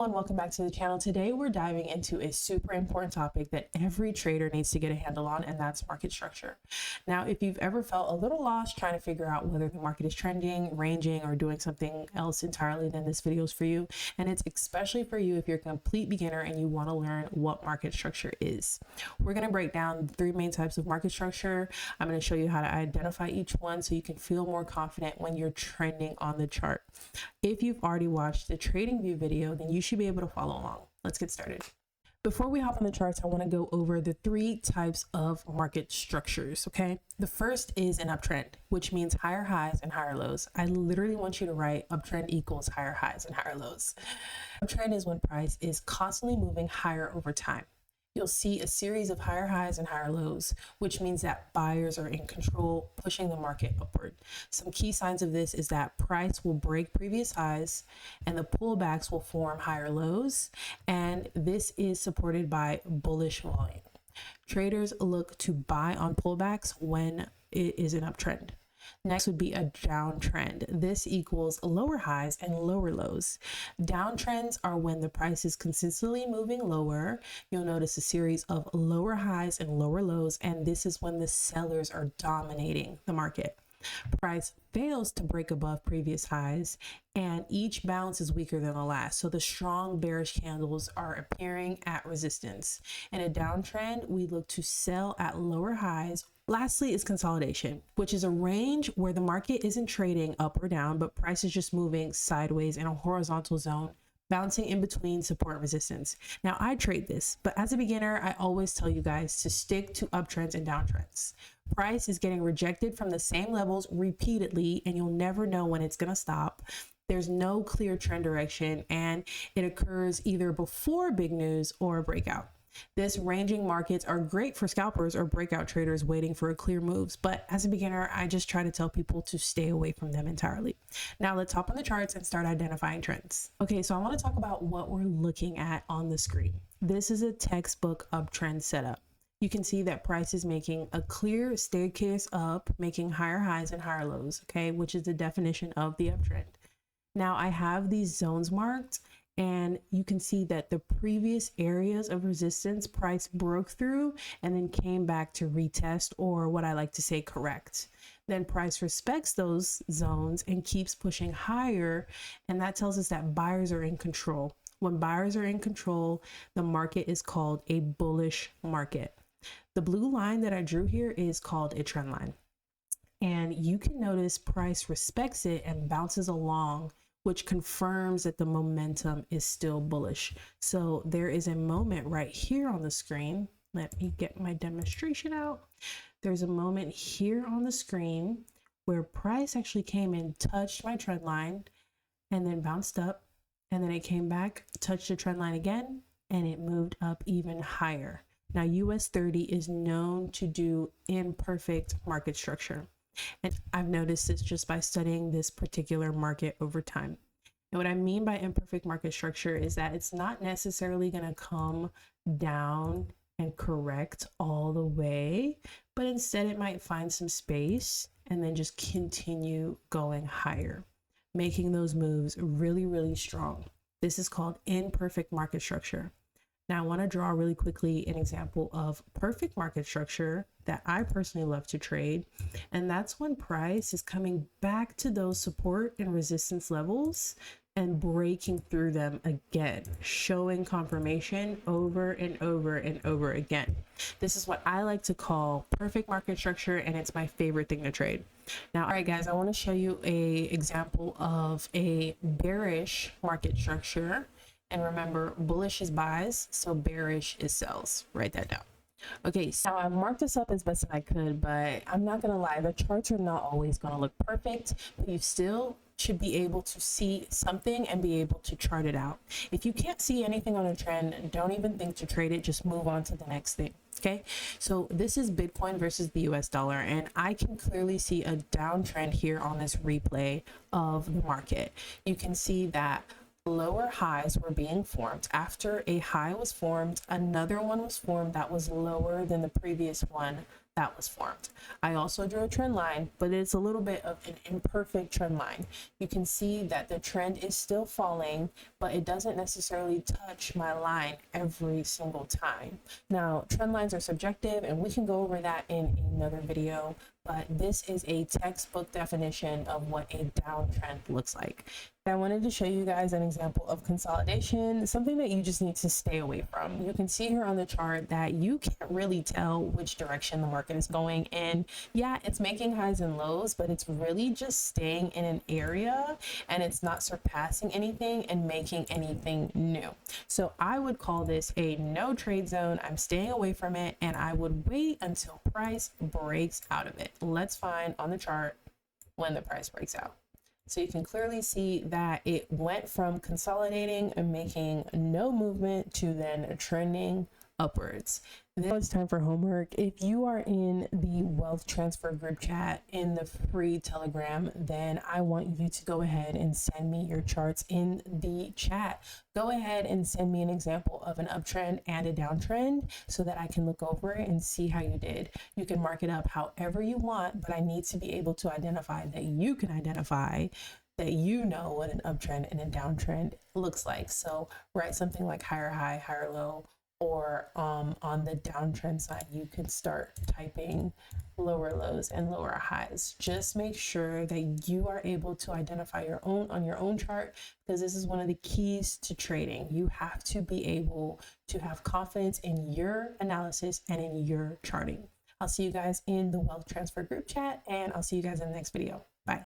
And welcome back to the channel. Today we're diving into a super important topic that every trader needs to get a handle on, and that's market structure. Now, if you've ever felt a little lost trying to figure out whether the market is trending, ranging, or doing something else entirely, then this video is for you. And it's especially for you if you're a complete beginner and you want to learn what market structure is. We're going to break down the three main types of market structure. I'm going to show you how to identify each one so you can feel more confident when you're trending on the chart. If you've already watched the TradingView video, then you should be able to follow along. Let's get started. Before we hop on the charts, I want to go over the three types of market structures, okay? The first is an uptrend, which means higher highs and higher lows. I literally want you to write uptrend equals higher highs and higher lows. Uptrend is when price is constantly moving higher over time. You'll see a series of higher highs and higher lows, which means that buyers are in control, pushing the market upward. Some key signs of this is that price will break previous highs and the pullbacks will form higher lows. And this is supported by bullish volume. Traders look to buy on pullbacks when it is an uptrend. Next would be a downtrend. This equals lower highs and lower lows. Downtrends are when the price is consistently moving lower. You'll notice a series of lower highs and lower lows, and this is when the sellers are dominating the market. Price fails to break above previous highs, and each bounce is weaker than the last. So the strong bearish candles are appearing at resistance. In a downtrend, we look to sell at lower highs. Lastly is consolidation, which is a range where the market isn't trading up or down, but price is just moving sideways in a horizontal zone, bouncing in between support and resistance. Now, I trade this, but as a beginner, I always tell you guys to stick to uptrends and downtrends. Price is getting rejected from the same levels repeatedly, and you'll never know when it's going to stop. There's no clear trend direction, and it occurs either before big news or a breakout. This ranging markets are great for scalpers or breakout traders waiting for a clear moves, but as a beginner, I just try to tell people to stay away from them entirely. Now let's hop on the charts and start identifying trends. Okay, so I want to talk about what we're looking at on the screen. This is a textbook uptrend setup. You can see that price is making a clear staircase up, making higher highs and higher lows, okay, which is the definition of the uptrend. Now I have these zones marked, and you can see that the previous areas of resistance price broke through and then came back to retest, or what I like to say, correct. Then price respects those zones and keeps pushing higher, and that tells us that buyers are in control. When buyers are in control, the market is called a bullish market. The blue line that I drew here is called a trend line. And you can notice price respects it and bounces along, which confirms that the momentum is still bullish. So there is a moment right here on the screen. Let me get my demonstration out. There's a moment here on the screen where price actually came and touched my trend line and then bounced up, and then it came back, touched the trend line again, and it moved up even higher. Now, US 30 is known to do imperfect market structure. And I've noticed this just by studying this particular market over time. And what I mean by imperfect market structure is that it's not necessarily going to come down and correct all the way, but instead it might find some space and then just continue going higher, making those moves really, really strong. This is called imperfect market structure. Now I want to draw really quickly an example of perfect market structure that I personally love to trade. And that's when price is coming back to those support and resistance levels and breaking through them again, showing confirmation over and over and over again. This is what I like to call perfect market structure, and it's my favorite thing to trade. Now, all right, guys, I want to show you an example of a bearish market structure. And remember, bullish is buys, so bearish is sells. Write that down. Okay, so I marked this up as best as I could, but I'm not going to lie, the charts are not always going to look perfect, but you still should be able to see something and be able to chart it out. If you can't see anything on a trend, don't even think to trade it, just move on to the next thing. Okay, so this is Bitcoin versus the US dollar, and I can clearly see a downtrend here on this replay of the market. You can see that lower highs were being formed. After a high was formed, another one was formed that was lower than the previous one that was formed. I also drew a trend line, but it's a little bit of an imperfect trend line. You can see that the trend is still falling, but it doesn't necessarily touch my line every single time. Now, trend lines are subjective, and we can go over that in another video, but this is a textbook definition of what a downtrend looks like. I wanted to show you guys an example of consolidation, something that you just need to stay away from. You can see here on the chart that you can't really tell which direction the market is going in. Yeah, it's making highs and lows, but it's really just staying in an area, and it's not surpassing anything and making anything new. So I would call this a no trade zone. I'm staying away from it, and I would wait until price breaks out of it. Let's find on the chart when the price breaks out. So you can clearly see that it went from consolidating and making no movement to then trending upwards. Now it's time for homework. If you are in the wealth transfer group chat in the free Telegram, then I want you to go ahead and send me your charts in the chat. Go ahead and send me an example of an uptrend and a downtrend so that I can look over it and see how you did. You can mark it up however you want, but I need to be able to identify that you can identify that you know what an uptrend and a downtrend looks like. So write something like higher high, higher low, or on the downtrend side, you could start typing lower lows and lower highs. Just make sure that you are able to identify your own on your own chart, because this is one of the keys to trading. You have to be able to have confidence in your analysis and in your charting. I'll see you guys in the wealth transfer group chat, and I'll see you guys in the next video. Bye.